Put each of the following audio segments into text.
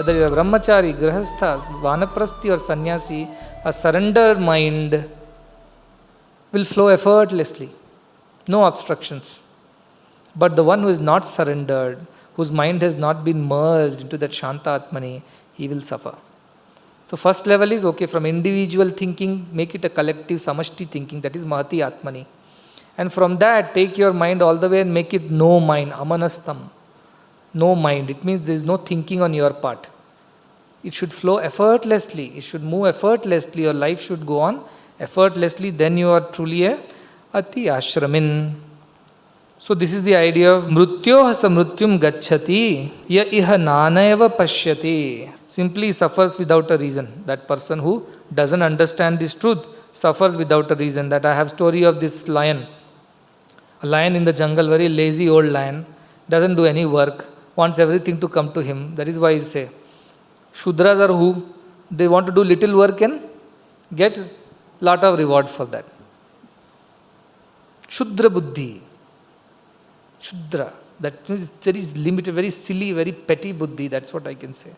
whether you are brahmachari, grihastha, vanaprasthi or sannyasi, a surrendered mind will flow effortlessly. No obstructions. But the one who is not surrendered, whose mind has not been merged into that Shanta Atmani, he will suffer. So first level is okay, from individual thinking, make it a collective samashti thinking, that is Mahati Atmani. And from that, take your mind all the way and make it no mind, amanastam. No mind. It means there is no thinking on your part. It should flow effortlessly. It should move effortlessly. Your life should go on effortlessly. Then you are truly a ati ashramin. So this is the idea of mrutyoha samrutyum gacchati ya iha nanayava pashyati. Simply suffers without a reason. That person who doesn't understand this truth suffers without a reason. That I have story of this lion. A lion in the jungle, very lazy old lion, doesn't do any work, wants everything to come to him. That is why I say, Shudras are who? They want to do little work and get lot of reward for that. Shudra buddhi. Shudra. That means very limited, very silly, very petty buddhi. That's what I can say.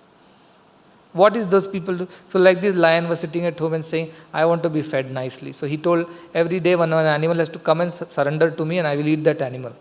What is those people do? So like this lion was sitting at home and saying, I want to be fed nicely. So he told, every day one animal has to come and surrender to me and I will eat that animal.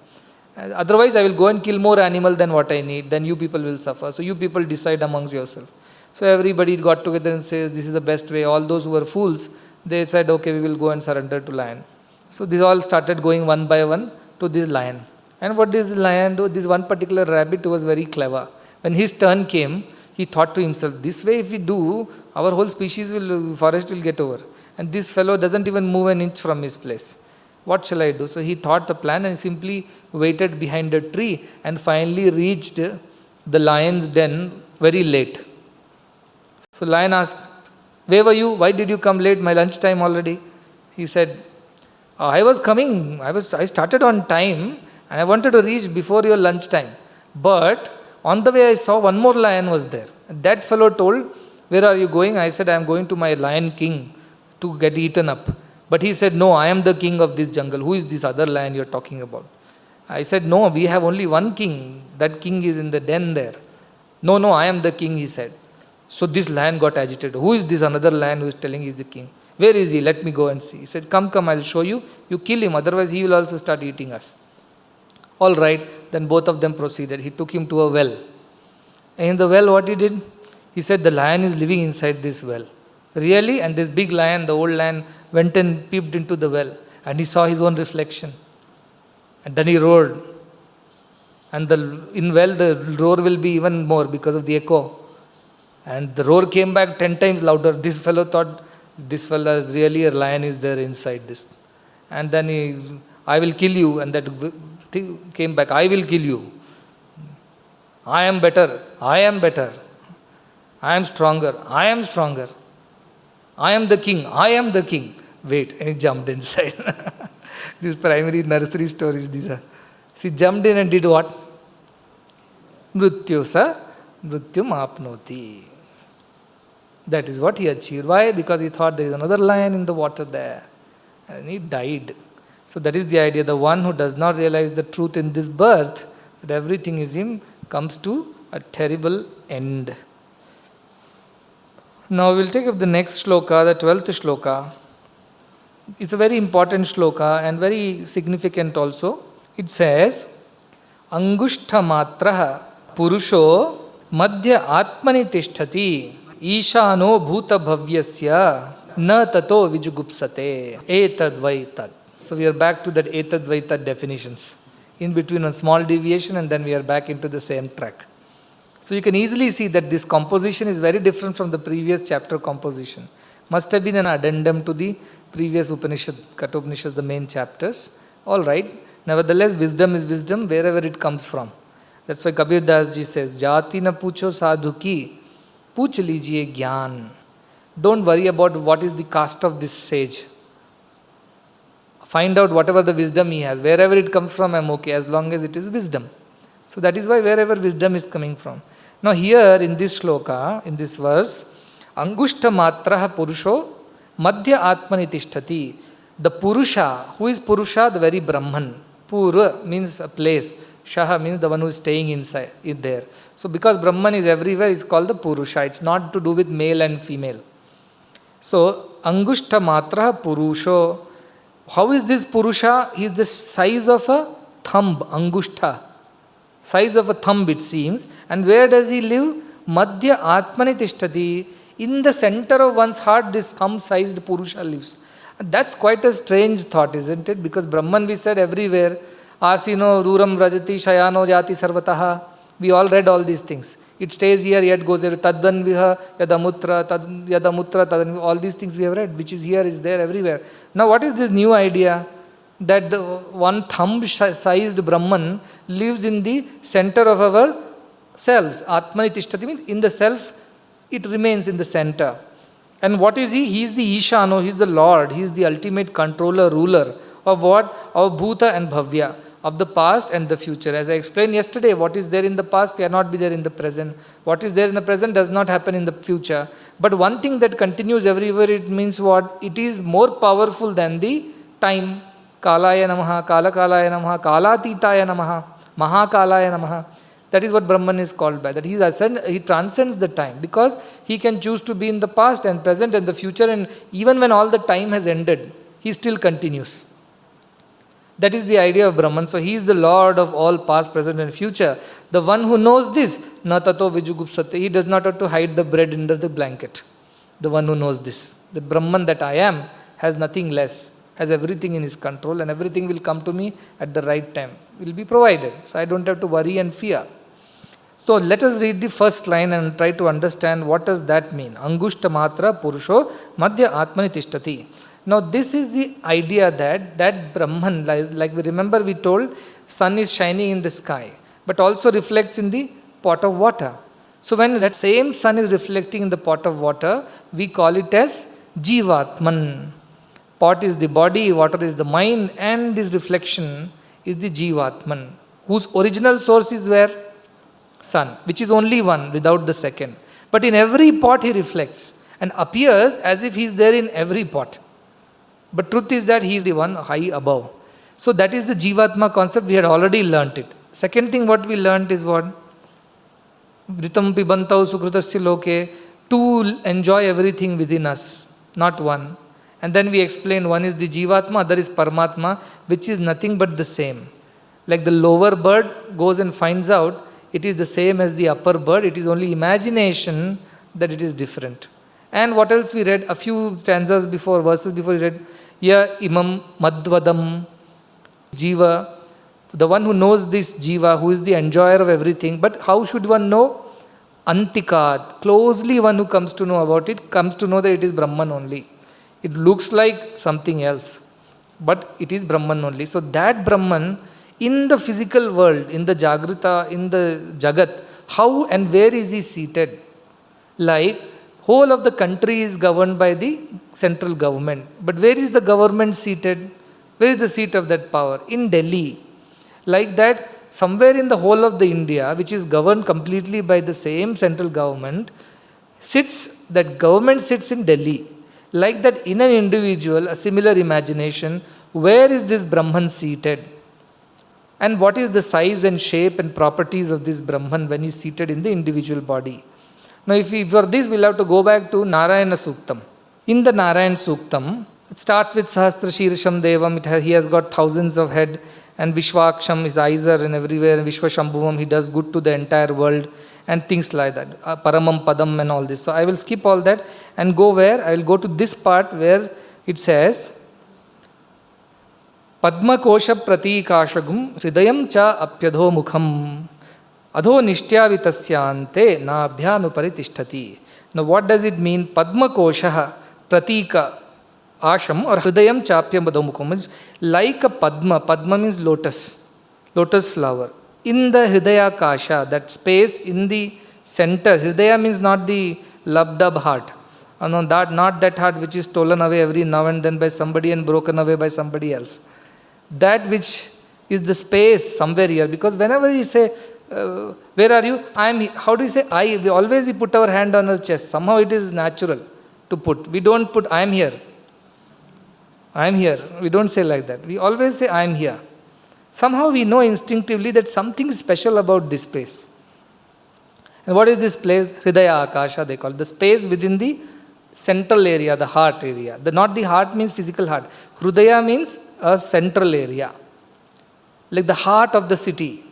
Otherwise I will go and kill more animal than what I need. Then you people will suffer. So you people decide amongst yourself. So everybody got together and says, this is the best way. All those who were fools, they said, okay, we will go and surrender to lion. So these all started going one by one to this lion. And what this lion do? This one particular rabbit was very clever. When his turn came, he thought to himself, this way if we do, our whole forest will get over. And this fellow doesn't even move an inch from his place. What shall I do? So he thought a plan and simply waited behind a tree and finally reached the lion's den very late. So lion asked, where were you? Why did you come late? My lunch time already. He said, I was coming. I started on time and I wanted to reach before your lunch time. But on the way I saw one more lion was there. That fellow told, where are you going? I said, I am going to my lion king to get eaten up. But he said, no, I am the king of this jungle. Who is this other lion you are talking about? I said, no, we have only one king. That king is in the den there. No, I am the king, he said. So this lion got agitated. Who is this another lion who is telling he is the king? Where is he? Let me go and see. He said, come, I will show you. You kill him, otherwise he will also start eating us. All right, then both of them proceeded. He took him to a well. And in the well, what he did? He said, the lion is living inside this well. Really? And this big lion, the old lion, went and peeped into the well. And he saw his own reflection. And then he roared. And in well, the roar will be even more because of the echo. And the roar came back 10 times louder. This fellow thought, this fellow is really a lion is there inside this. And then I will kill you. And that came back, I will kill you. I am better. I am better. I am stronger. I am stronger. I am the king. I am the king. Wait, and he jumped inside. These primary nursery stories, these are. He jumped in and did what? Mrityosa, mrityum apnoti. That is what he achieved. Why? Because he thought there is another lion in the water there. And he died. So that is the idea. The one who does not realize the truth in this birth, that everything is him, comes to a terrible end. Now we will take up the next shloka, the 12th shloka. It's a very important shloka and very significant also. It says, Angushta matraha purusho madhya atmani tishtati ishano bhuta bhavyasya na tato vijugupsate etad vaitad. So we are back to that etad vaitad definitions. In between a small deviation and then we are back into the same track. So you can easily see that this composition is very different from the previous chapter composition. Must have been an addendum to the previous Upanishad, Kathopanishad, the main chapters. All right. Nevertheless, wisdom is wisdom wherever it comes from. That's why Kabir Das ji says, Jati na pucho sadhu ki, puch lijiye gyan. Don't worry about what is the caste of this sage. Find out whatever the wisdom he has. Wherever it comes from, I'm okay, as long as it is wisdom. So that is why wherever wisdom is coming from. Now here in this shloka, in this verse, Angushta matraha purusho madhya atmani tishtati. The puruṣa, who is puruṣa? The very Brahman. Puru means a place. Shaha means the one who is staying inside, in there. So because Brahman is everywhere, it's called the puruṣa. It's not to do with male and female. So, Angushta Matra Purusho. How is this Purusha? He is the size of a thumb, Angushta. Size of a thumb, it seems. And where does he live? Madhya Atmani Tishtati. In the center of one's heart, this thumb-sized Purusha lives. And that's quite a strange thought, isn't it? Because Brahman, we said, everywhere. Asino, Ruram, Rajati, Shayano, Jati, Sarvataha. We all read all these things. It stays here, yet goes there. Tadvan viha, yadamutra, tadan, all these things we have read, which is here, is there, everywhere. Now what is this new idea? That the one thumb-sized Brahman lives in the center of our selves. Atmani tishtati means in the self, it remains in the center. And what is he? He is the Ishano, he is the Lord, he is the ultimate controller, ruler of what? Of Bhuta and Bhavya, of the past and the future. As I explained yesterday, what is there in the past cannot be there in the present. What is there in the present does not happen in the future. But one thing that continues everywhere, it means what? It is more powerful than the time. Kalaya namaha, kalakalaya namaha, kalatitaya namaha, mahakalaya namaha. That is what Brahman is called by. That he transcends the time, because he can choose to be in the past and present and the future, and even when all the time has ended, he still continues. That is the idea of Brahman. So he is the Lord of all past, present and future. The one who knows this, na tato vijugupsate, he does not have to hide the bread under the blanket. The one who knows this. The Brahman that I am has nothing less, has everything in his control, and everything will come to me at the right time, will be provided. So I don't have to worry and fear. So let us read the first line and try to understand what does that mean. Angushta matra purusho madhya atmani tishtati. Now this is the idea that Brahman, like we remember we told, sun is shining in the sky, but also reflects in the pot of water. So when that same sun is reflecting in the pot of water, we call it as Jivatman. Pot is the body, water is the mind, and this reflection is the Jivatman, whose original source is where? Sun, which is only one without the second. But in every pot he reflects and appears as if he is there in every pot. But truth is that he is the one high above. So that is the Jivatma concept. We had already learnt it. Second thing what we learnt is what? Vritam pibantau sukrutasya loke, to enjoy everything within us, not one. And then we explained one is the Jivatma, other is Paramatma, which is nothing but the same. Like the lower bird goes and finds out it is the same as the upper bird, it is only imagination that it is different. And what else we read? A few stanzas before, verses before we read, Ya imam madvadam jiva, the one who knows this jiva, who is the enjoyer of everything. But how should one know? Antikat, closely one who comes to know about it, comes to know that it is Brahman only. It looks like something else, but it is Brahman only. So that Brahman, in the physical world, in the Jagrita, in the Jagat, how and where is he seated? Like, whole of the country is governed by the central government. But where is the government seated? Where is the seat of that power? In Delhi. Like that, somewhere in the whole of the India, which is governed completely by the same central government, that government sits in Delhi. Like that, in an individual, a similar imagination, where is this Brahman seated? And what is the size and shape and properties of this Brahman when he is seated in the individual body? Now, for this, we'll have to go back to Narayana Suktam. In the Narayana Suktam, it starts with Sahasra Shirasham Devam, he has got thousands of head, and Vishwaksham, his eyes are in everywhere, and Vishwashambhuvam, he does good to the entire world, and things like that. Paramam Padam and all this. So I will skip all that and go where? I will go to this part where it says, Padma kosha pratikashagum hridayam cha apyadho mukham adho nishtyavitasyante na abhyam paritishthati. Now what does it mean? Padma kosha pratika asham or hridayam cha apyadho mukham is like a Padma. Padma means lotus flower. In the Hridaya Kasha, that space in the center, Hridaya means not the lubdub heart. Not that heart which is stolen away every now and then by somebody and broken away by somebody else. That which is the space somewhere here. Because whenever we say, where are you? I am here. How do you say I? We put our hand on our chest. Somehow it is natural to put. We don't put I am here. I am here. We don't say like that. We always say I am here. Somehow we know instinctively that something is special about this space. And what is this place? Hridaya Akasha they call it. The space within the central area, the heart area. Not the heart means physical heart. Hridaya means a central area. Like the heart of the city,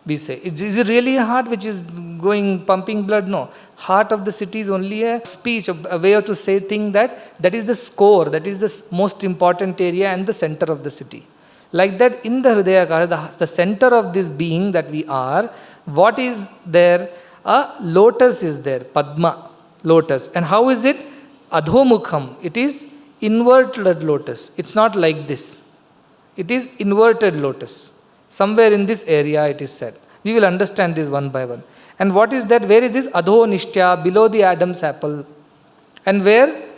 we say. Is it really a heart which is going, pumping blood? No. Heart of the city is only a speech, a way to say thing that is the score, that is the most important area and the center of the city. Like that in the Hridaya Akasha, the center of this being that we are, what is there? A lotus is there, Padma, lotus. And how is it? Adhomukham. It is inverted lotus. It's not like this. It is inverted lotus. Somewhere in this area it is said. We will understand this one by one. And what is that? Where is this? Adho Nishtya, below the Adam's apple. And where?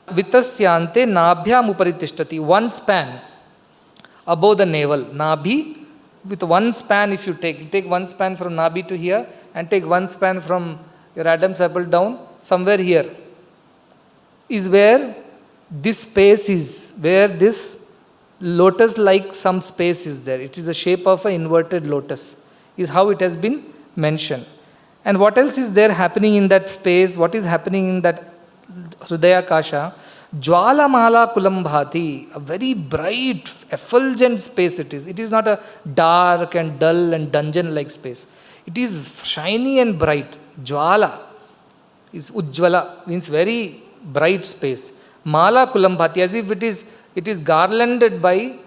Vitasyante nabhyam uparitishthati. One span above the navel. Nabhi, with one span if you take one span from Nabhi to here and take one span from your Adam's apple down, somewhere here is where this space is, where this lotus-like some space is there. It is the shape of an inverted lotus, is how it has been mentioned. And what else is there happening in that space? What is happening in that Hridaya Kasha? Jwala Mala Kulam Bhati, a very bright, effulgent space it is. It is not a dark and dull and dungeon-like space. It is shiny and bright. Jwala is Ujjvala, means very bright space. Mala Kulam Bhati, as if it is garlanded by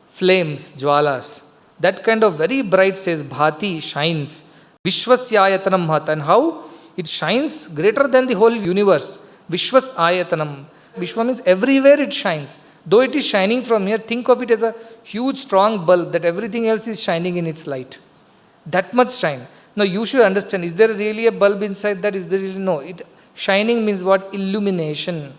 flames, jwalas. That kind of very bright says Bhati, shines. Vishwasyayatanam Bhata. And how? It shines greater than the whole universe. Vishwasayatanam. Vishwa means everywhere it shines. Though it is shining from here, think of it as a huge strong bulb that everything else is shining in its light. That much shine. Now you should understand, is there really a bulb inside that? Is there really? No. Shining means what? Illumination.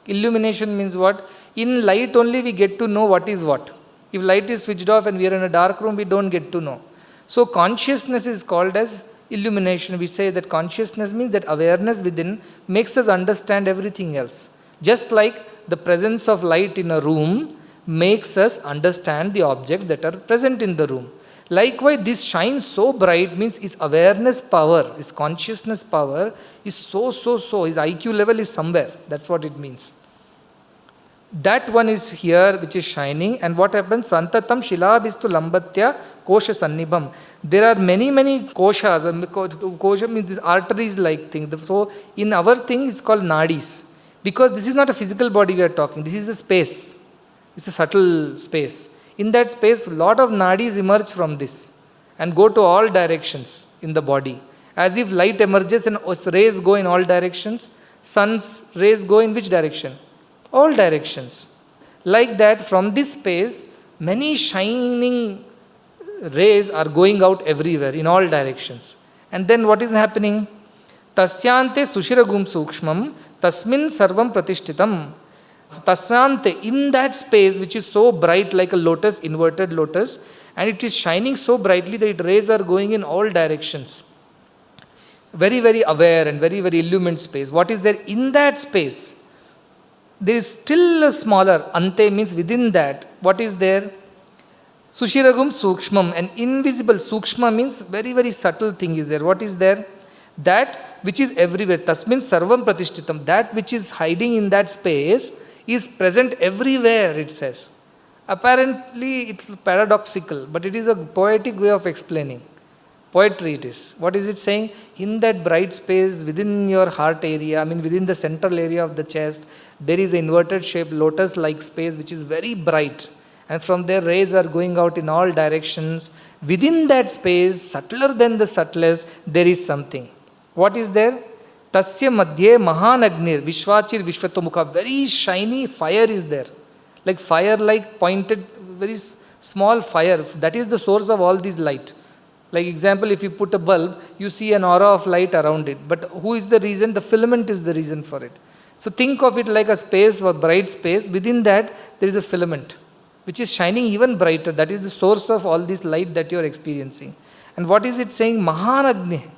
Illumination means what? In light only we get to know what is what. If light is switched off and we are in a dark room, we don't get to know. So consciousness is called as illumination. We say that consciousness means that awareness within makes us understand everything else. Just like the presence of light in a room makes us understand the objects that are present in the room. Likewise, this shines so bright means its awareness power, its consciousness power is so. His IQ level is somewhere. That's what it means. That one is here which is shining. And what happens? Santatam shilabhistu lambatya kosha sannibham. There are many koshas. Kosha means this arteries like thing. So in our thing it's called nadis. Because this is not a physical body we are talking. This is a space. It's a subtle space. In that space, a lot of nadis emerge from this and go to all directions in the body. As if light emerges and rays go in all directions. Sun's rays go in which direction? All directions. Like that, from this space, many shining rays are going out everywhere in all directions. And then what is happening? Tasyante sushiragum sukshmam tasmin sarvam pratishtitam. So tasyante, in that space which is so bright like a lotus, inverted lotus, and it is shining so brightly that rays are going in all directions. Very aware and very illumined space. What is there in that space? There is still a smaller, ante means within that. What is there? Sushiragum sukshmam, an invisible. Sukshma means very subtle thing is there. What is there? That which is everywhere. Tasmin sarvam pratishtitam. That which is hiding in that space is present everywhere, it says. Apparently it's paradoxical, but it is a poetic way of explaining. Poetry it is. What is it saying? In that bright space within your heart area, within the central area of the chest, there is an inverted shaped lotus-like space which is very bright. And from there rays are going out in all directions. Within that space, subtler than the subtlest, there is something. What is there? Tasya madhye mahānārayaṇopaniṣad vishvāchir vishvatomukha. Very shiny fire is there. Like fire, like pointed, very small fire. That is the source of all this light. Like example, if you put a bulb, you see an aura of light around it. But who is the reason? The filament is the reason for it. So think of it like a space or bright space. Within that, there is a filament which is shining even brighter. That is the source of all this light that you are experiencing. And what is it saying? Mahānārayaṇopaniṣad.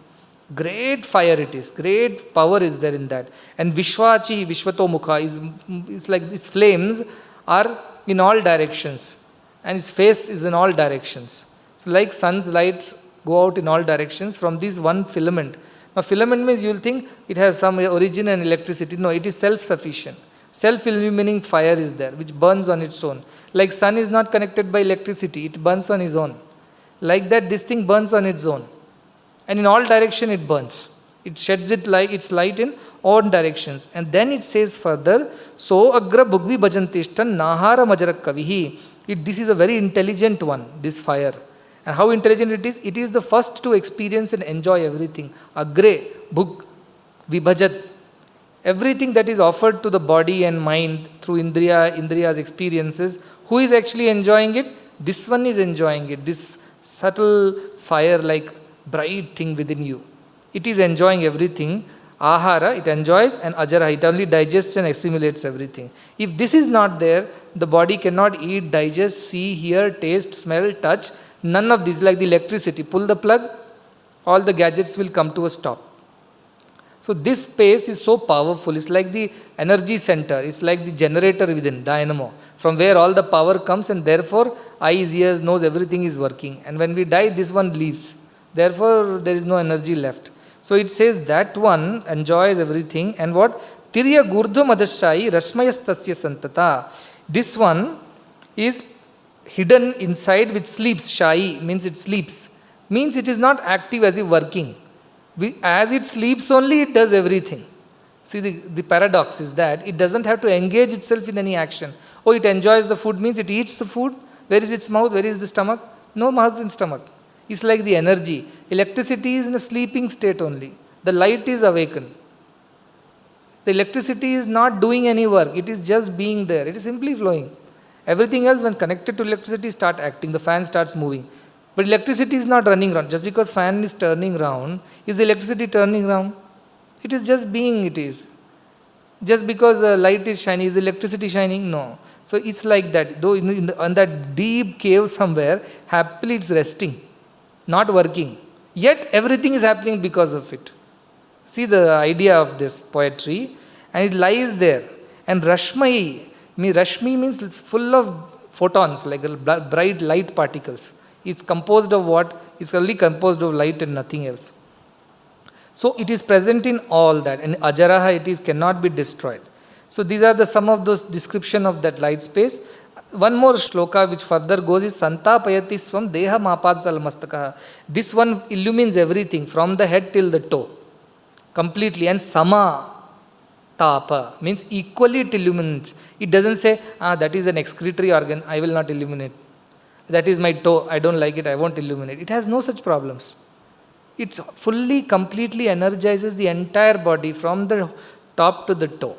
Great fire it is. Great power is there in that. And Vishvatomukha is like its flames are in all directions. and its face is in all directions. So like sun's light go out in all directions from this one filament. Now filament means you will think it has some origin and electricity. No, it is self-sufficient. Self-illumining fire is there, which burns on its own. Like sun is not connected by electricity, it burns on its own. Like that, this thing burns on its own. And in all direction it burns. It sheds its light in all directions. And then it says further, so agra bhugvi bhajantishtan nahara majarak kavihi. This is a very intelligent one, this fire. And how intelligent it is? It is the first to experience and enjoy everything. Agre, bhug, vibhajat. Everything that is offered to the body and mind through Indriya's experiences, who is actually enjoying it? This one is enjoying it. This subtle fire like bright thing within you. It is enjoying everything. Ahara, it enjoys, and ajara, it only digests and assimilates everything. If this is not there, the body cannot eat, digest, see, hear, taste, smell, touch. None of these, like the electricity. Pull the plug, all the gadgets will come to a stop. So this space is so powerful. It's like the energy center. It's like the generator within, dynamo, from where all the power comes, and therefore eyes, ears, nose, everything is working. And when we die, this one leaves. Therefore, there is no energy left. So it says that one enjoys everything. And what? Tirya gurdha madashayi rashmayastasya santata. This one is hidden inside which sleeps. Shayi means it sleeps. Means it is not active as if working. As it sleeps only, it does everything. See, the paradox is that it doesn't have to engage itself in any action. Oh, it enjoys the food means it eats the food. Where is its mouth? Where is the stomach? No mouth and stomach. It's like the energy. Electricity is in a sleeping state only. The light is awakened. The electricity is not doing any work. It is just being there. It is simply flowing. Everything else, when connected to electricity, start acting. The fan starts moving. But electricity is not running around. Just because fan is turning round, is the electricity turning round? It is just being, it is. Just because the light is shining, is the electricity shining? No. So it's like that. Though on that deep cave somewhere, happily it's resting, not working. Yet everything is happening because of it. See the idea of this poetry, and it lies there. And Rashmi means it's full of photons, like bright light particles. It's composed of what? It's only composed of light and nothing else. So it is present in all that. And ajaraha, cannot be destroyed. So these are some of those description of that light space. One more shloka which further goes is Santapayati swam deha mapadal mastakaha. This one illumines everything from the head till the toe. Completely. And sama tapa means equally it illuminates. It doesn't say, that is an excretory organ, I will not illuminate. That is my toe, I don't like it, I won't illuminate. It has no such problems. It fully, completely energizes the entire body from the top to the toe.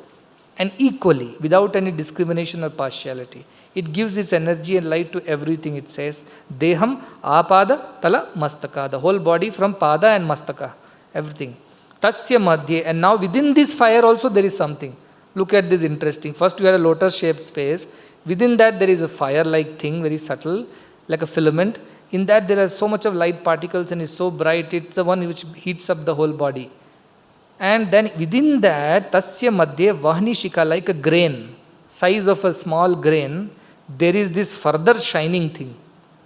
And equally, without any discrimination or partiality. It gives its energy and light to everything, it says. Deham apada tala mastaka. The whole body from pada and mastaka. Everything. Tasya madhye. And now within this fire also there is something. Look at this interesting. First you had a lotus-shaped space. Within that there is a fire-like thing, very subtle, like a filament. In that there are so much of light particles and is so bright, it's the one which heats up the whole body. And then within that, tasya madhye vahni shika, like a grain, size of a small grain, there is this further shining thing,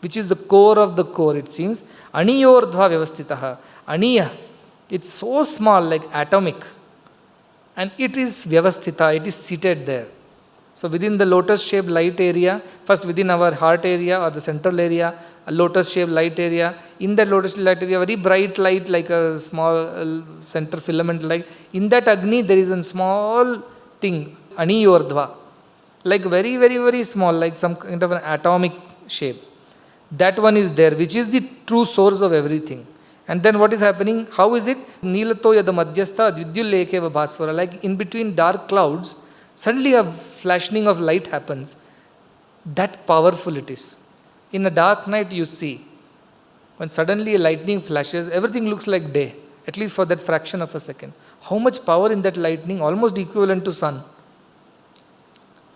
which is the core of the core, it seems. Aniyordhva vyavastitaha. Aniya, it's so small, like atomic. And it is vyavastita, it is seated there. So within the lotus-shaped light area, first within our heart area or the central area, a lotus-shaped light area. In that lotus-shaped light area, very bright light like a small center filament light. In that Agni, there is a small thing, Aniyordhva. Like very, very, very small, like some kind of an atomic shape. That one is there, which is the true source of everything. And then what is happening? How is it? Nilato yada madhyastha vidyullekeva bhasvara. Like in between dark clouds, suddenly a flashing of light happens. That powerful it is. In a dark night you see, when suddenly a lightning flashes, everything looks like day, at least for that fraction of a second. How much power in that lightning? Almost equivalent to sun.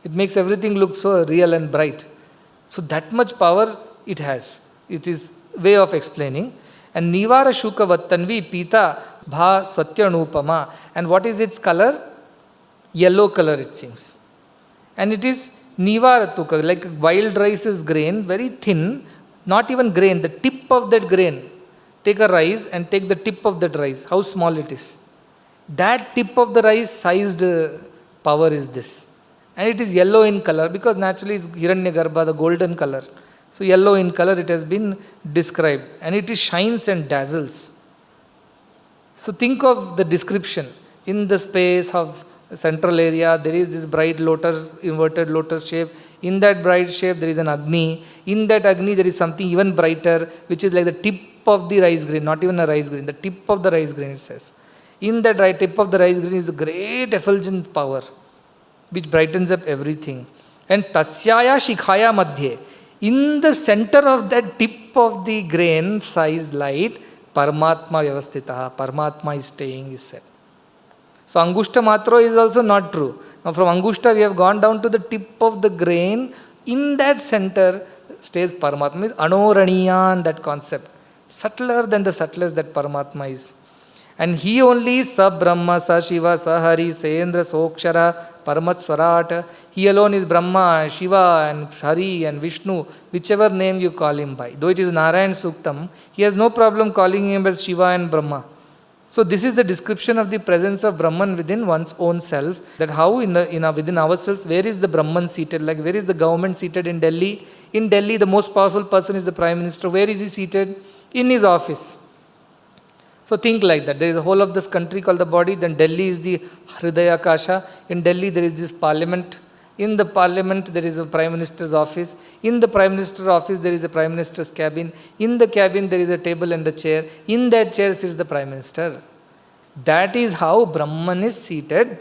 It makes everything look so real and bright. So that much power it has. It is way of explaining. And Nivara Shuka Vattanvi Pita Bha Swatyanupama. And what is its color? Yellow color it seems. And it is Nivaratuka, like wild rice is grain, very thin, not even grain, the tip of that grain. Take a rice and take the tip of that rice, how small it is. That tip of the rice sized power is this. And it is yellow in color because naturally it's Hiranyagarbha, the golden color. So yellow in color it has been described. And it is shines and dazzles. So think of the description. In the space of central area, there is this bright lotus, inverted lotus shape. In that bright shape, there is an Agni. In that Agni, there is something even brighter, which is like the tip of the rice grain, not even a rice grain, the tip of the rice grain, it says. In that right tip of the rice grain is a great effulgent power, which brightens up everything. And tasyaya shikhaya madhye, in the center of that tip of the grain size light, Paramatma vyavastitaha, Paramatma is staying, is said. So Angushta Matro is also not true. Now from Angushta we have gone down to the tip of the grain. In that center stays Paramatma. Is Anoraniyan, that concept. Subtler than the subtlest that Paramatma is. And he only is Sa Brahma, Sa Shiva, Sa Hari, Sendra, Sokshara, Paramat Swarat. He alone is Brahma, Shiva and Hari and Vishnu, whichever name you call him by. Though it is Narayana Suktam, he has no problem calling him as Shiva and Brahma. So this is the description of the presence of Brahman within one's own self, that how within ourselves, where is the Brahman seated? Like where is the government seated in Delhi? In Delhi, the most powerful person is the Prime Minister. Where is he seated? In his office. So think like that. There is a whole of this country called the body, then Delhi is the Hridaya Kasha. In Delhi, there is this parliament. In the parliament, there is a Prime Minister's office. In the Prime Minister's office, there is a Prime Minister's cabin. In the cabin, there is a table and a chair. In that chair sits the Prime Minister. That is how Brahman is seated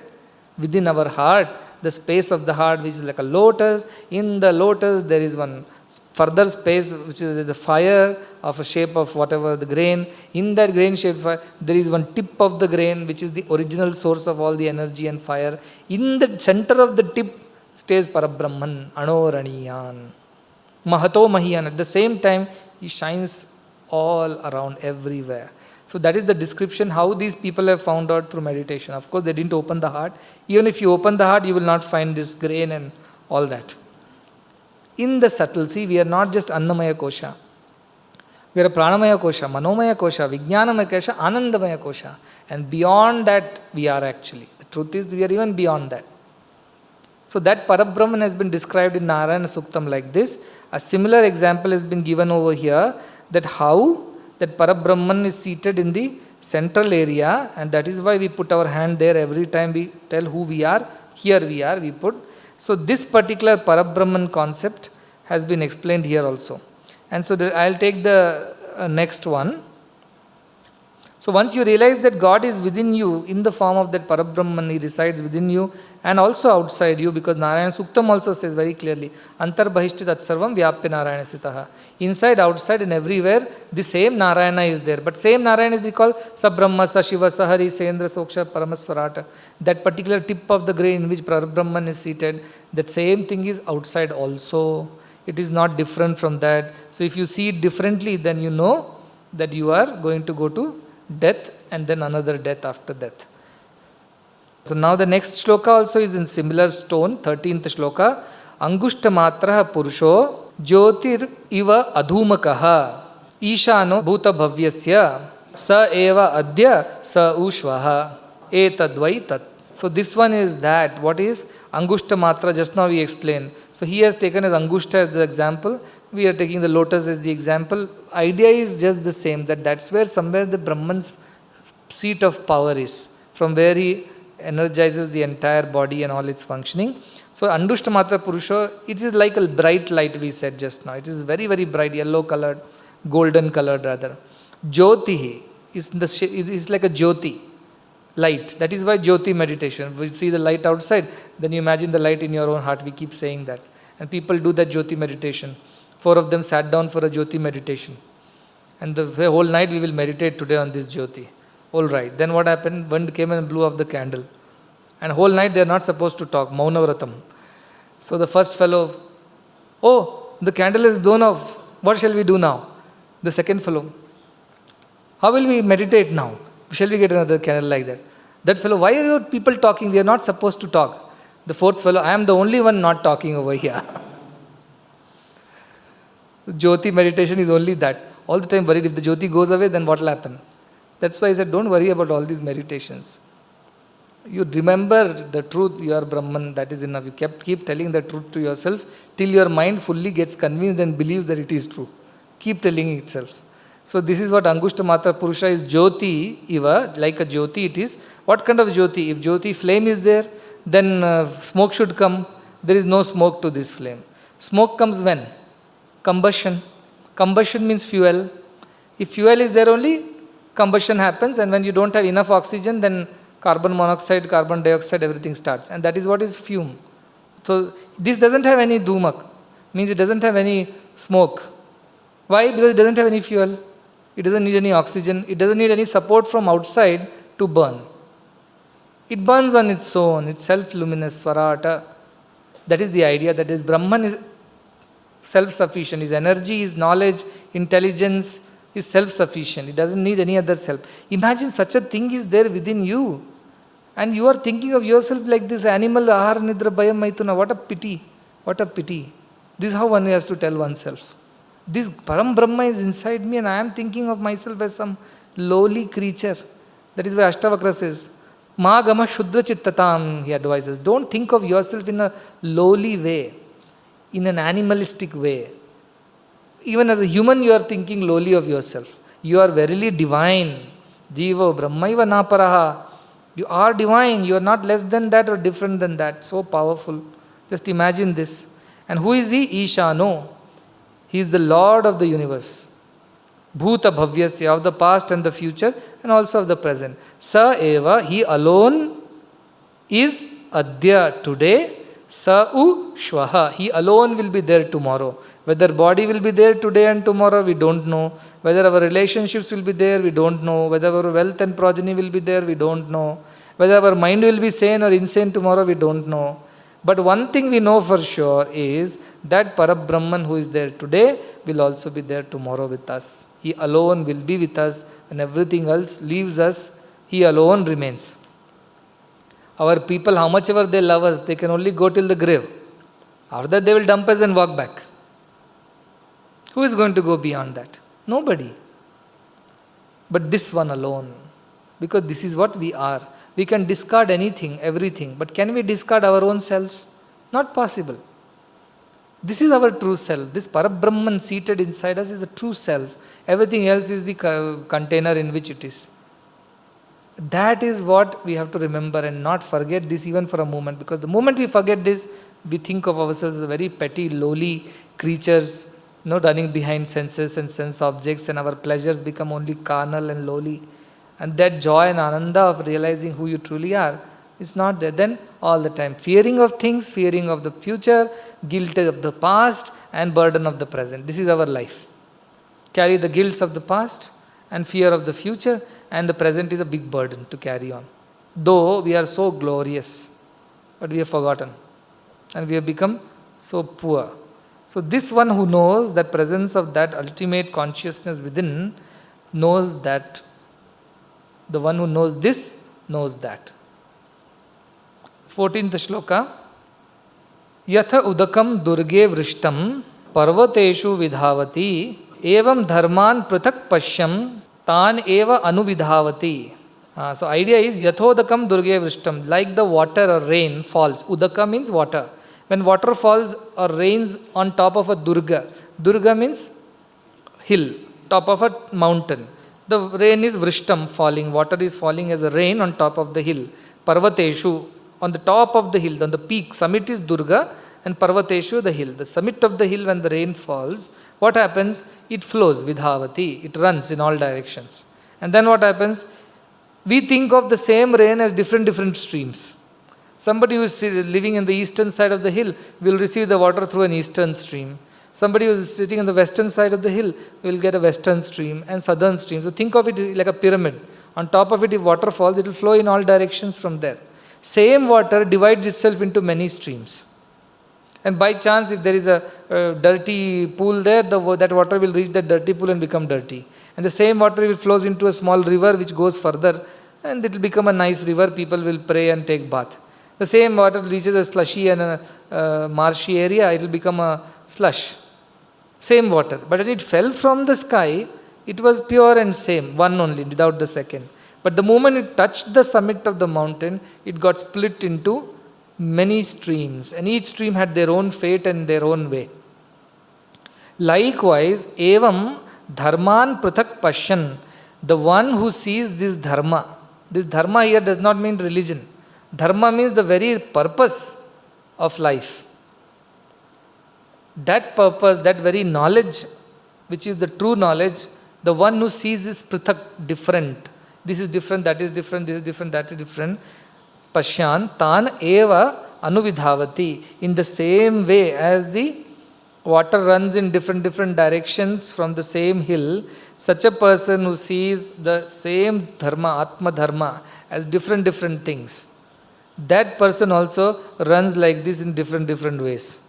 within our heart, the space of the heart, which is like a lotus. In the lotus, there is one further space, which is the fire of a shape of whatever the grain. In that grain shape, there is one tip of the grain, which is the original source of all the energy and fire. In the center of the tip stays Parabrahman, Anoraniyan, Mahato Mahiyan. At the same time, he shines all around, everywhere. So that is the description how these people have found out through meditation. Of course, they didn't open the heart. Even if you open the heart, you will not find this grain and all that. In the subtle, see, we are not just Annamaya Kosha. We are a Pranamaya Kosha, Manomaya Kosha, Vijnanamaya Kosha, Anandamaya Kosha. And beyond that, we are actually. The truth is, we are even beyond that. So that Parabrahman has been described in Narayana Suktam like this. A similar example has been given over here, that how that Parabrahman is seated in the central area, and that is why we put our hand there every time we tell who we are. Here we are, we put. So this particular Parabrahman concept has been explained here also. And so I'll take the next one. So once you realize that God is within you in the form of that Parabrahman, he resides within you and also outside you, because Narayana Suktam also says very clearly, Antar Bahishti Tat Sarvam Vyapya Narayana Sitaha. Inside, outside and everywhere, the same Narayana is there. But same Narayana is called Sa Brahma, Sa Shiva, Sa Hari, Sendra, Soksha, Paramaswarata. That particular tip of the grain in which Parabrahman is seated, that same thing is outside also. It is not different from that. So if you see it differently, then you know that you are going to go to death and then another death after death. So now the next shloka also is in similar stone, 13th shloka. Angushta matraha purusho jyotir iva adhumakaha ishano bhuta bhavyasya sa eva adya sa ushvaha etadvai tat. So this one is that. What is Angushta Matra? Just now we explained. So he has taken as Angushta as the example. We are taking the lotus as the example. Idea is just the same, that that's where somewhere the Brahman's seat of power is, from where he energizes the entire body and all its functioning. So Angushta Matra Purusha, it is like a bright light, we said just now. It is very, very bright, yellow colored, golden colored rather. Jyotihi is like a Jyoti. Light. That is why Jyoti meditation. If you see the light outside, then you imagine the light in your own heart. We keep saying that. And people do that Jyoti meditation. 4 of them sat down for a Jyoti meditation. And the whole night we will meditate today on this Jyoti. All right. Then what happened? Wind came and blew off the candle. And whole night they are not supposed to talk. Maunavratam. So the first fellow, oh, the candle is blown off. What shall we do now? The second fellow, how will we meditate now? Shall we get another candle like that? That fellow, why are you people talking? We are not supposed to talk. The fourth fellow, I am the only one not talking over here. Jyoti meditation is only that. All the time worried, if the Jyoti goes away, then what will happen? That's why I said, don't worry about all these meditations. You remember the truth, you are Brahman, that is enough. You keep telling the truth to yourself till your mind fully gets convinced and believes that it is true. Keep telling itself. So this is what Angushta Matra Purusha is. Jyoti Iva, like a Jyoti it is. What kind of Jyoti? If Jyoti flame is there, then smoke should come. There is no smoke to this flame. Smoke comes when? Combustion. Combustion means fuel. If fuel is there only, combustion happens, and when you don't have enough oxygen, then carbon monoxide, carbon dioxide, everything starts. And that is what is fume. So this doesn't have any dhumak, means it doesn't have any smoke. Why? Because it doesn't have any fuel. It doesn't need any oxygen. It doesn't need any support from outside to burn. It burns on its own. It's self-luminous, swarata. That is the idea. That is, Brahman is self-sufficient. His energy, his knowledge, intelligence is self-sufficient. It doesn't need any other help. Imagine such a thing is there within you. And you are thinking of yourself like this animal, ahara nidra bhayam maituna. What a pity. What a pity. This is how one has to tell oneself. This Param Brahma is inside me and I am thinking of myself as some lowly creature. That is why Ashtavakra says, Ma gama shudra chittatam, he advises. Don't think of yourself in a lowly way, in an animalistic way. Even as a human, you are thinking lowly of yourself. You are verily divine. Jiva Brahmaiva naparaha. You are divine. You are not less than that or different than that. So powerful. Just imagine this. And who is he? Ishano. He is the Lord of the universe. Bhuta bhavyasya, of the past and the future, and also of the present. Sa eva, he alone is adya today. Sa u shvaha, he alone will be there tomorrow. Whether body will be there today and tomorrow, we don't know. Whether our relationships will be there, we don't know. Whether our wealth and progeny will be there, we don't know. Whether our mind will be sane or insane tomorrow, we don't know. But one thing we know for sure is that Parabrahman who is there today will also be there tomorrow with us. He alone will be with us, and everything else leaves us. He alone remains. Our people, how much ever they love us, they can only go till the grave. After that, they will dump us and walk back. Who is going to go beyond that? Nobody. But this one alone. Because this is what we are. We can discard anything, everything. But can we discard our own selves? Not possible. This is our true self. This Parabrahman seated inside us is the true self. Everything else is the container in which it is. That is what we have to remember and not forget this even for a moment. Because the moment we forget this, we think of ourselves as very petty, lowly creatures, running behind senses and sense objects, and our pleasures become only carnal and lowly. And that joy and ananda of realizing who you truly are is not there. Then all the time, fearing of things, fearing of the future, guilt of the past, and burden of the present. This is our life. Carry the guilts of the past and fear of the future, and the present is a big burden to carry on. Though we are so glorious, but we have forgotten. And we have become so poor. So this one who knows that presence of that ultimate consciousness within knows that. The one who knows this knows that. 14th shloka. Yatha udakam durge vrishtam parvateshu vidhavati evam dharman prathak pashyam tan eva anuvidhavati. So idea is yathodakam durge vrishtam. Like the water or rain falls. Udaka means water. When water falls or rains on top of a durga. Durga means hill, top of a mountain. The rain is vrishtam, falling. Water is falling as a rain on top of the hill. Parvateshu, on the top of the hill, on the peak. Summit is Durga and Parvateshu, the hill. The summit of the hill, when the rain falls, what happens? It flows, vidhavati. It runs in all directions. And then what happens? We think of the same rain as different streams. Somebody who is living in the eastern side of the hill will receive the water through an eastern stream. Somebody who is sitting on the western side of the hill will get a western stream and southern stream. So think of it like a pyramid. On top of it, if water falls, it will flow in all directions from there. Same water divides itself into many streams. And by chance, if there is a dirty pool there, that water will reach that dirty pool and become dirty. And the same water will flows into a small river which goes further, and it will become a nice river. People will pray and take bath. The same water reaches a slushy and a marshy area, it will become a slush. Same water. But when it fell from the sky, it was pure and same, one only, without the second. But the moment it touched the summit of the mountain, it got split into many streams. And each stream had their own fate and their own way. Likewise, evam dharman prathak pashyan, the one who sees this dharma here does not mean religion. Dharma means the very purpose of life. That purpose, that very knowledge, which is the true knowledge, the one who sees is prathak, different. This is different, that is different, this is different, that is different. Pashyan tan eva anuvidhavati. In the same way as the water runs in different directions from the same hill, such a person who sees the same dharma, atma dharma, as different things, that person also runs like this in different ways.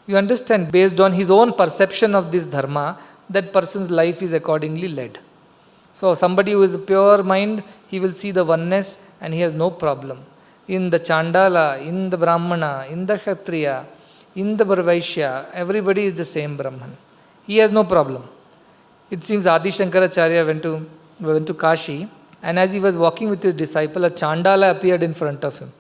You understand, based on his own perception of this dharma, that person's life is accordingly led. So somebody who is a pure mind, he will see the oneness and he has no problem. In the Chandala, in the Brahmana, in the Kshatriya, in the Vaishya, everybody is the same Brahman. He has no problem. It seems Adi Shankaracharya went to Kashi, and as he was walking with his disciple, a Chandala appeared in front of him.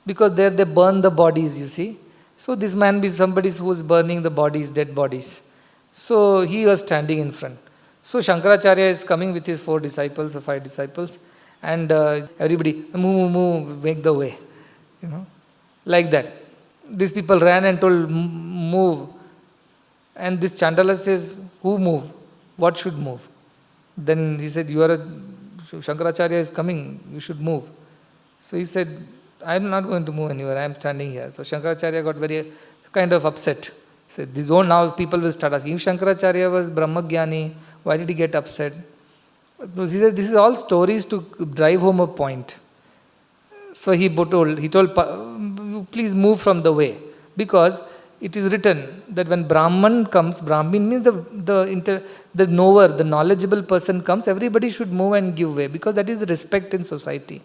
Because there they burn the bodies, you see. So this man is somebody who is burning the bodies, dead bodies. So he was standing in front. So Shankaracharya is coming with his 4 disciples or 5 disciples, and everybody, move, make the way. Like that. These people ran and told, move. And this Chandala says, who move? What should move? Then he said, Shankaracharya is coming, you should move. So he said, I am not going to move anywhere, I am standing here. So Shankaracharya got very kind of upset. He said, now people will start asking, if Shankaracharya was Brahmagyani, why did he get upset? So he said, this is all stories to drive home a point. So he told, please move from the way. Because it is written that when Brahman comes, Brahmin means the knower, the knowledgeable person comes, everybody should move and give way. Because that is respect in society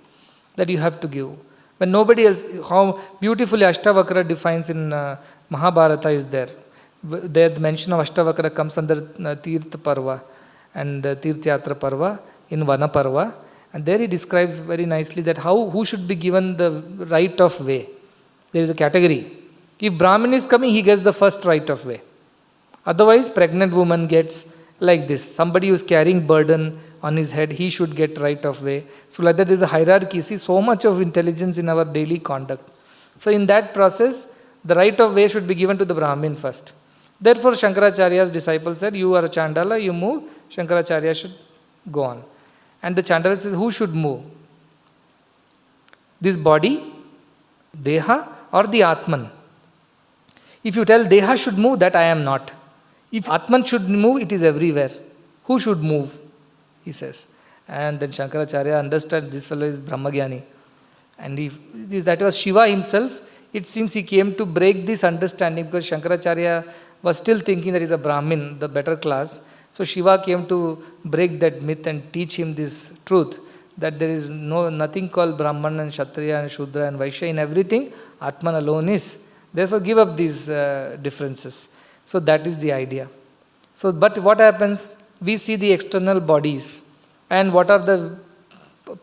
that you have to give. When nobody else, how beautifully Ashtavakra defines in Mahabharata is there. There the mention of Ashtavakra comes under Tirtha Parva and Tirthyatra Parva in Vana Parva. And there he describes very nicely that who should be given the right of way. There is a category. If Brahmin is coming, he gets the first right of way. Otherwise, pregnant woman gets like this. Somebody who is carrying burden on his head, he should get right of way. So like that there is a hierarchy. See, so much of intelligence in our daily conduct. So in that process, the right of way should be given to the Brahmin first. Therefore, Shankaracharya's disciple said, you are a Chandala, you move, Shankaracharya should go on. And the Chandala says, who should move? This body, Deha, or the Atman? If you tell Deha should move, that I am not. If Atman should move, it is everywhere. Who should move? He says. And then Shankaracharya understood this fellow is Brahmagyani. And that was Shiva himself. It seems he came to break this understanding because Shankaracharya was still thinking that he is a Brahmin, the better class. So Shiva came to break that myth and teach him this truth, that there is nothing called Brahman and Kshatriya and Shudra and Vaishya. In everything, Atman alone is. Therefore, give up these differences. So that is the idea. So, but what happens? We see the external bodies and what are the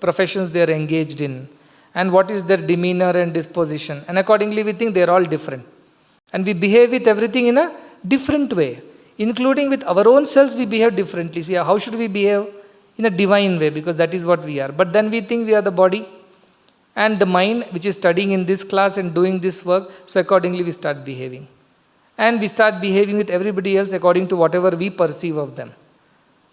professions they are engaged in and what is their demeanor and disposition. And accordingly, we think they are all different. And we behave with everything in a different way. Including with our own selves, we behave differently. See, how should we behave? In a divine way, because that is what we are. But then we think we are the body and the mind, which is studying in this class and doing this work. So accordingly, we start behaving. And we start behaving with everybody else according to whatever we perceive of them.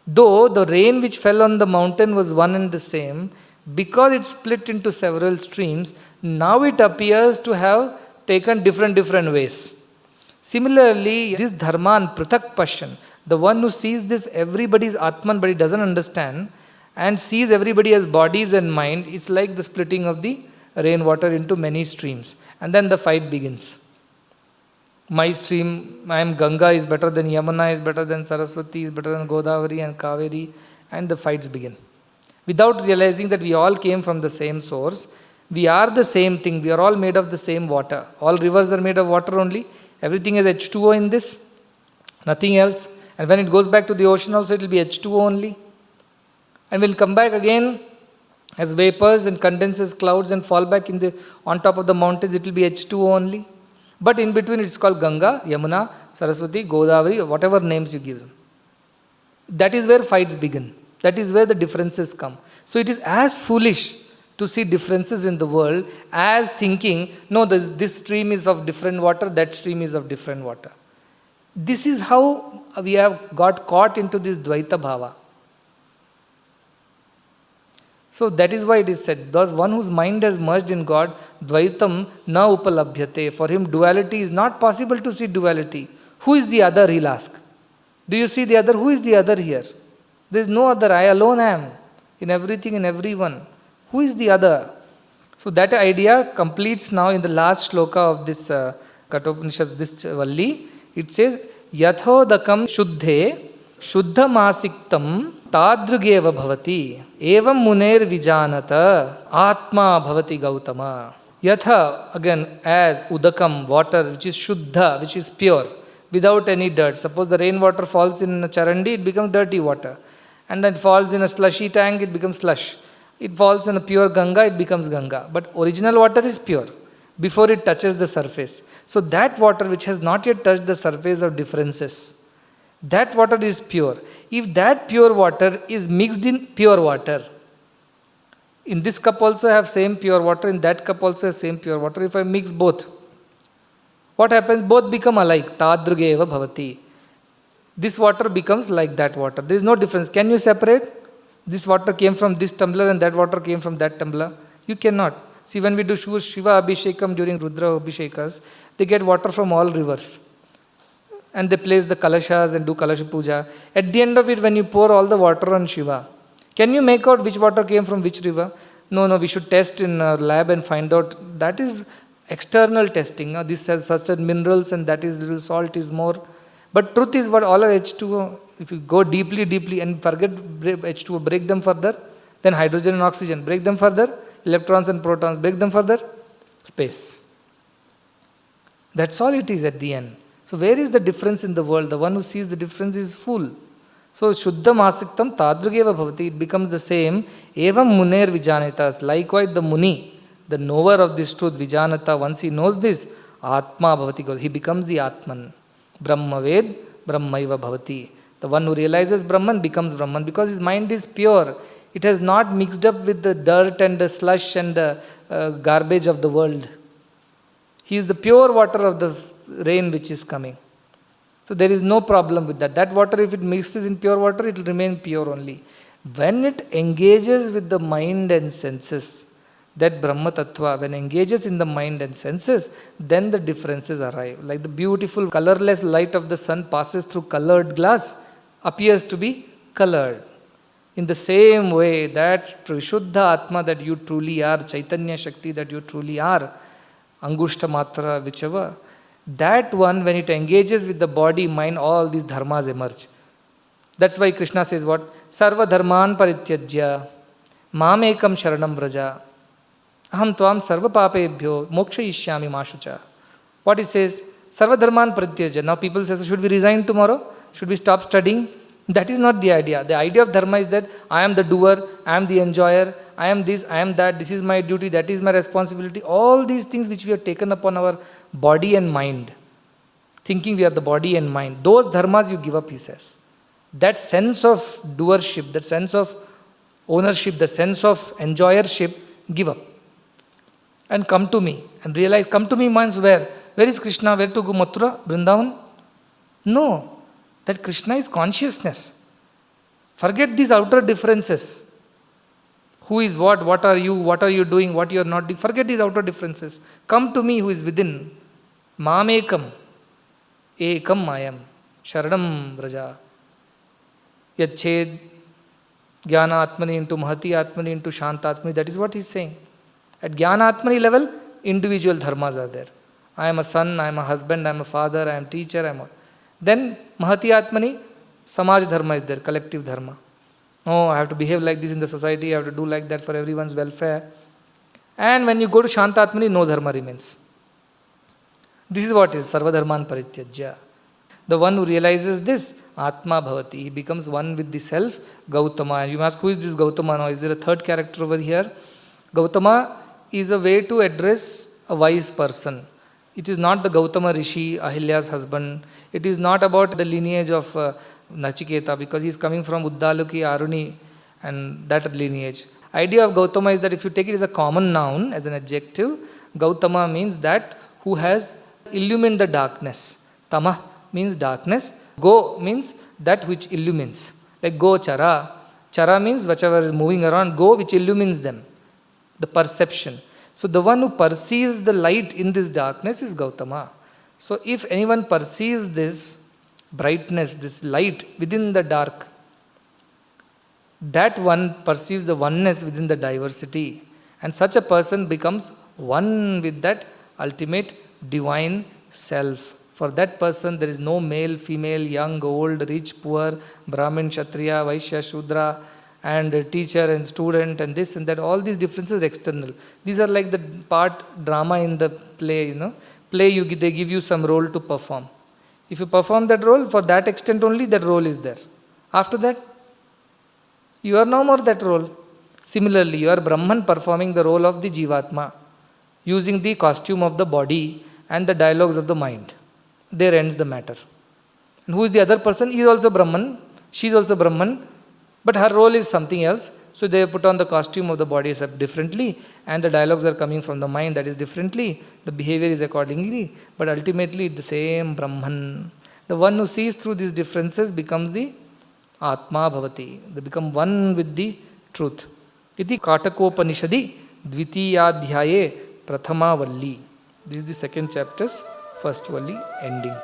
Though the rain which fell on the mountain was one and the same, because it split into several streams, now it appears to have taken different ways. Similarly, this dharman prathak pashyan, the one who sees this everybody's Atman but he doesn't understand and sees everybody as bodies and mind, it's like the splitting of the rainwater into many streams. And then the fight begins. My stream, I am Ganga is better than Yamuna, is better than Saraswati, is better than Godavari and Kaveri, and the fights begin. Without realizing that we all came from the same source, We are the same thing. We are all made of the same water. All rivers are made of water only. Everything has H2O in this. Nothing else. And when it goes back to the ocean also, it will be H2O only. And will come back again as vapors and condenses clouds and fall back on top of the mountains. It will be H2O only. But in between it's called Ganga, Yamuna, Saraswati, Godavari, whatever names you give them. That is where fights begin. That is where the differences come. So it is as foolish to see differences in the world as thinking, no, this stream is of different water, that stream is of different water. This is how we have got caught into this Dvaita Bhava. So that is why it is said, thus one whose mind has merged in God, Dvaitam na upalabhyate. For him duality is not possible to see duality. Who is the other, he'll ask. Do you see the other? Who is the other here? There is no other. I alone am. In everything, in everyone. Who is the other? So that idea completes now in the last shloka of this Kathopanishad, this Valli. It says, Yathodakam shuddhe shuddhamasiktam tadrugeva bhavati evam muner vijanata atma bhavati gautama. Yatha, again, as udakam, water, which is shuddha, which is pure, without any dirt. Suppose the rainwater falls in a charandi, it becomes dirty water. And then it falls in a slushy tank, it becomes slush. It falls in a pure Ganga, it becomes Ganga. But original water is pure before it touches the surface. So that water which has not yet touched the surface of differences, that water is pure. If that pure water is mixed in pure water, in this cup also I have same pure water, in that cup also I have same pure water. If I mix both, what happens? Both become alike. Tadrugeva bhavati. This water becomes like that water. There is no difference. Can you separate? This water came from this tumbler and that water came from that tumbler. You cannot. See, when we do Shiva Abhishekam during Rudra Abhishekas, they get water from all rivers. And they place the kalashas and do kalasha puja. At the end of it, when you pour all the water on Shiva, can you make out which water came from which river? No, we should test in our lab and find out. That is external testing. This has certain minerals and that is little salt is more. But truth is what all are H2O. If you go deeply and forget H2O, break them further, then hydrogen and oxygen, break them further, electrons and protons, break them further, space. That's all it is at the end. So where is the difference in the world? The one who sees the difference is fool. So Shuddham Asiktam Tadrugeva Bhavati, it becomes the same. Evam Muner Vijanitas. Likewise the Muni, the knower of this truth, Vijanata, once he knows this, Atma Bhavati, he becomes the Atman. Brahmaved, Brahmaiva Bhavati. The one who realizes Brahman becomes Brahman because his mind is pure. It has not mixed up with the dirt and the slush and the garbage of the world. He is the pure water of the rain which is coming. So there is no problem with that. That water, if it mixes in pure water, it will remain pure only. When it engages with the mind and senses, that Brahma Tattva, when engages in the mind and senses, then the differences arrive. Like the beautiful colorless light of the sun passes through colored glass, appears to be colored. In the same way, that Vishuddha Atma that you truly are, Chaitanya Shakti that you truly are, Angushta Matra, whichever, that one, when it engages with the body, mind, all these dharmas emerge. That's why Krishna says what? Sarva dharman parityajya, mamekam sharanam vraja, aham tvam sarva papebhyo mokshayishyami mashucha. What he says? Sarva dharman parityajya. Now people say, so should we resign tomorrow? Should we stop studying? That is not the idea. The idea of dharma is that I am the doer, I am the enjoyer, I am this, I am that, this is my duty, that is my responsibility. All these things which we have taken upon our body and mind, thinking we are the body and mind, those dharmas you give up, he says. That sense of doership, that sense of ownership, the sense of enjoyership, give up. And come to me. And realize, come to me means where? Where is Krishna? Where to go? Mathura? Vrindavan? No. That Krishna is consciousness. Forget these outer differences. Who is what are you doing, what you are not doing. Forget these outer differences. Come to me who is within. Mamekam. Ekam mayam. Sharanam vraja. Yached. Jnana Atmani into Mahati Atmani into Shanta Atmani. That is what he is saying. At Jnana Atmani level, individual dharmas are there. I am a son, I am a husband, I am a father, I am teacher, I am a... Then Mahati Atmani, Samaj Dharma is there, collective dharma. Oh, I have to behave like this in the society, I have to do like that for everyone's welfare. And when you go to Shantatmani, no dharma remains. This is what is Sarvadharman Parityajya. The one who realizes this, Atma Bhavati, he becomes one with the self, Gautama. You ask, who is this Gautama now? Is there a third character over here? Gautama is a way to address a wise person. It is not the Gautama Rishi, Ahilya's husband. It is not about the lineage of Nachiketa, because he is coming from Uddaluki, Aruni, and that lineage. Idea of Gautama is that if you take it as a common noun, as an adjective, Gautama means that who has illumined the darkness. Tama means darkness. Go means that which illumines. Like go chara. Chara means whichever is moving around. Go which illumines them. The perception. So the one who perceives the light in this darkness is Gautama. So if anyone perceives this brightness, this light within the dark, that one perceives the oneness within the diversity. And such a person becomes one with that ultimate divine self. For that person, there is no male, female, young, old, rich, poor, Brahmin, Kshatriya, Vaishya, Shudra, and teacher and student, and this and that. All these differences are external. These are like the part drama in the play, Play, they give you some role to perform. If you perform that role, for that extent only, that role is there. After that, you are no more that role. Similarly, you are Brahman performing the role of the Jivatma, using the costume of the body and the dialogues of the mind. There ends the matter. And who is the other person? He is also Brahman. She is also Brahman. But her role is something else. So they have put on the costume of the body differently, and the dialogues are coming from the mind, that is differently. The behavior is accordingly. But ultimately, it's the same Brahman. The one who sees through these differences becomes the Atma Bhavati. They become one with the truth. Iti Kathopanishadi Dvitiyadhyaye Prathama Valli. This is the second chapter's first Valli ending.